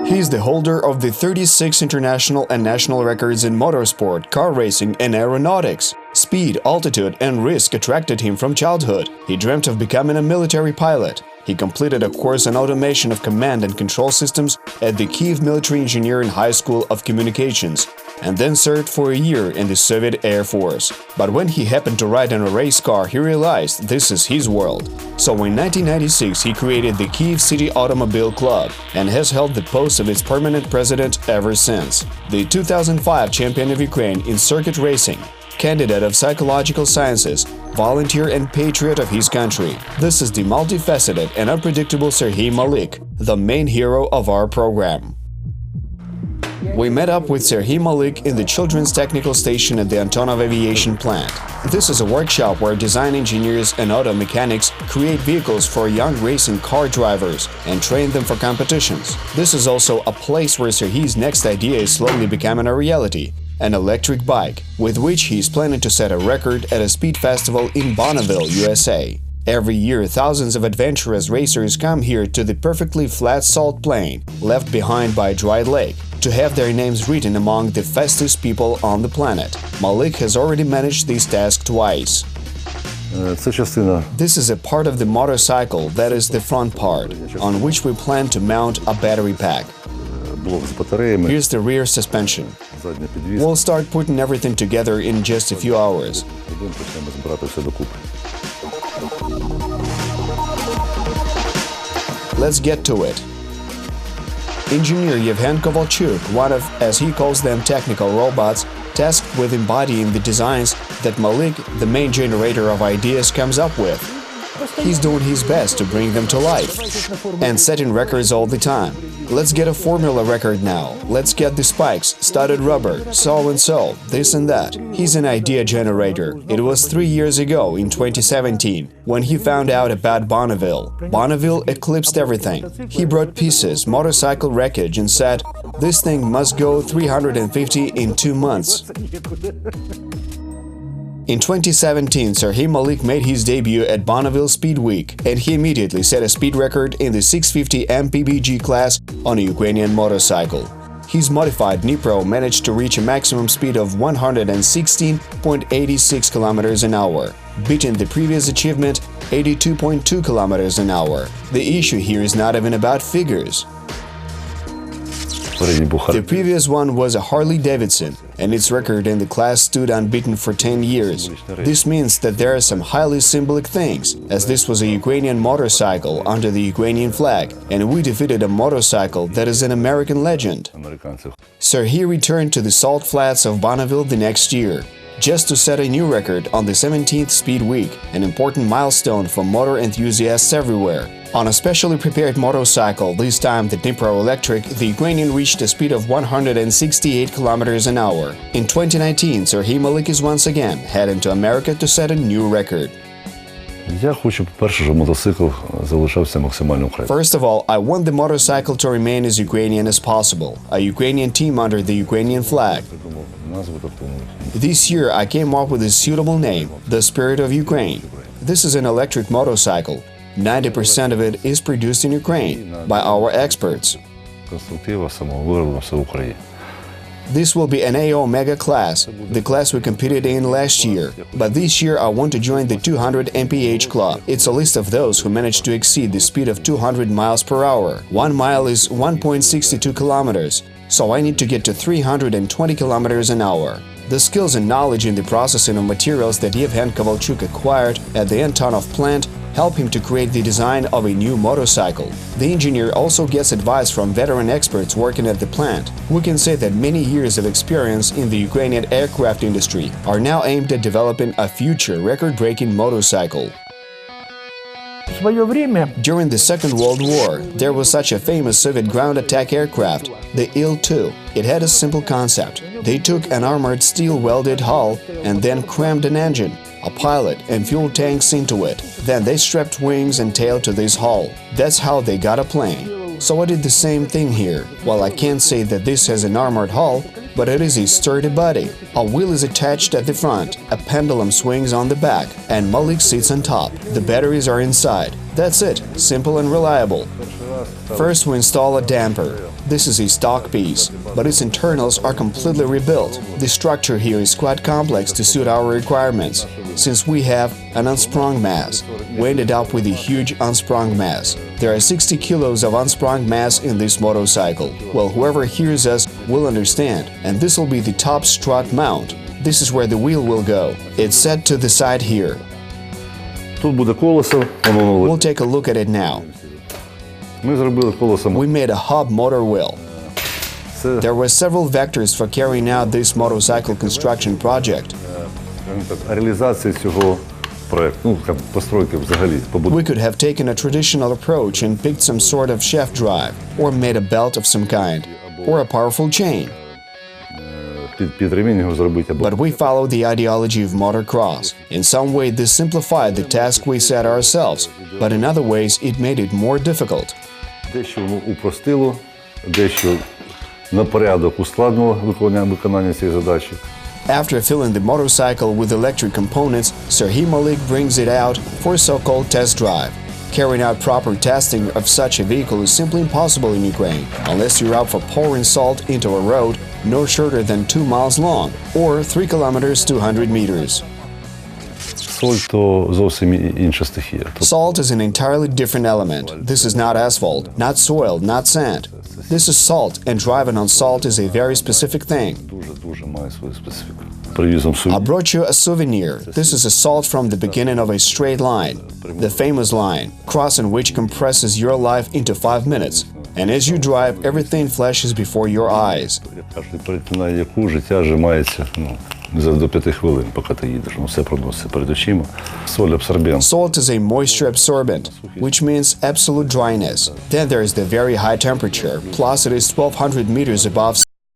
He is the holder of the 36 international and national records in motorsport, car racing and aeronautics. Speed, altitude and risk attracted him from childhood. He dreamt of becoming a military pilot. He completed a course on automation of command and control systems at the Kyiv Military Engineering High School of Communications, and then served for a year in the Soviet Air Force. But when he happened to ride in a race car, he realized this is his world. So in 1996 he created the Kyiv City Automobile Club and has held the post of its permanent president ever since. The 2005 champion of Ukraine in circuit racing, candidate of psychological sciences, volunteer and patriot of his country. This is the multifaceted and unpredictable Serhii Malyk, the main hero of our program. We met up with Serhii Malyk in the Children's Technical Station at the Antonov Aviation Plant. This is a workshop where design engineers and auto mechanics create vehicles for young racing car drivers and train them for competitions. This is also a place where Serhii's next idea is slowly becoming a reality: an electric bike, with which he is planning to set a record at a speed festival in Bonneville, USA. Every year, thousands of adventurous racers come here to the perfectly flat salt plain, left behind by a dry lake, to have their names written among the fastest people on the planet. Malyk has already managed this task twice. This is a part of the motorcycle, that is the front part, on which we plan to mount a battery pack. Here's the rear suspension. We'll start putting everything together in just a few hours. Let's get to it. Engineer Yevhen Kovalchuk, one of, as he calls them, technical robots, tasked with embodying the designs that Malyk, the main generator of ideas, comes up with. He's doing his best to bring them to life and setting records all the time. Let's get a formula record now. Let's get the spikes, studded rubber, so and so, this and that. He's an idea generator. It was 3 years ago, in 2017, when he found out about Bonneville. Bonneville eclipsed everything. He brought pieces, motorcycle wreckage, and said, "This thing must go 350 in 2 months." In 2017, Serhii Malyk made his debut at Bonneville Speed Week, and he immediately set a speed record in the 650 mpbg class on a Ukrainian motorcycle. His modified Dnipro managed to reach a maximum speed of 116.86 km an hour, beating the previous achievement 82.2 km an hour. The issue here is not even about figures. The previous one was a Harley Davidson, and its record in the class stood unbeaten for 10 years. This means that there are some highly symbolic things, as this was a Ukrainian motorcycle under the Ukrainian flag, and we defeated a motorcycle that is an American legend. Serhii returned to the salt flats of Bonneville the next year, just to set a new record on the 17th Speed Week, an important milestone for motor enthusiasts everywhere. On a specially prepared motorcycle, this time the Dnipro Electric, the Ukrainian reached a speed of 168 km an hour. In 2019, Serhii Malyk is once again heading to America to set a new record. First of all, I want the motorcycle to remain as Ukrainian as possible, a Ukrainian team under the Ukrainian flag. This year I came up with a suitable name, the Spirit of Ukraine. This is an electric motorcycle. 90% of it is produced in Ukraine by our experts. This will be an AO Mega class, the class we competed in last year. But this year I want to join the 200 mph club. It's a list of those who managed to exceed the speed of 200 miles per hour. 1 mile is 1.62 kilometers, so I need to get to 320 kilometers an hour. The skills and knowledge in the processing of materials that Yevhen Kovalchuk acquired at the Antonov plant help him to create the design of a new motorcycle. The engineer also gets advice from veteran experts working at the plant. We can say that many years of experience in the Ukrainian aircraft industry are now aimed at developing a future record-breaking motorcycle. During the Second World War, there was such a famous Soviet ground attack aircraft, the Il-2. It had a simple concept. They took an armored steel-welded hull and then crammed an engine, a pilot and fuel tanks into it. Then they strapped wings and tail to this hull. That's how they got a plane. So I did the same thing here. Well, I can't say that this has an armored hull, but it is a sturdy body. A wheel is attached at the front, a pendulum swings on the back, and Malyk sits on top. The batteries are inside. That's it, simple and reliable. First we install a damper. This is a stock piece, but its internals are completely rebuilt. The structure here is quite complex to suit our requirements. Since we have an unsprung mass, we ended up with a huge unsprung mass. There are 60 kilos of unsprung mass in this motorcycle. Well, whoever hears us will understand, and this will be the top strut mount. This is where the wheel will go. It's set to the side here. Тут буде колесо, воно We'll take a look at it now. Ми зробили колесо. We made a hub motor wheel. Це There were several vectors for carrying out this motorcycle construction project. реалізація цього проекту, постройки взагалі, побудови. We could have taken a traditional approach and picked some sort of shaft drive, or made a belt of some kind, or a powerful chain. Під ремінь його зробити або But we followed the ideology of motocross. In some way, this simplified the task we set ourselves, but in other ways, it made it more difficult. дещо воно упростило, дещо на порядок ускладнило виконання цієї задачі. After filling the motorcycle with electric components, Serhii Malyk brings it out for a so-called test drive. Carrying out proper testing of such a vehicle is simply impossible in Ukraine, unless you're out for pouring salt into a road no shorter than 2 miles long, or 3 kilometers 200 meters. Соль – то зовсім інша стихія. Salt is an entirely different element. This is not asphalt, not soil, not sand. This is salt, and driving on salt is a very specific thing. Дуже має свою специфіку. Привізом I brought you a souvenir. This is a salt from the beginning of a straight line, the famous line, crossing which compresses your life into 5 minutes. And as you drive, everything flashes before your eyes. Перетинає яку життя зжимається до 5 хвилин, поки ти їдеш. Все проноситься перед очима. Соль абсорбент. Salt is a moisture absorbent, which means absolute dryness. Then there is the very high temperature, plus it is 1200 meters above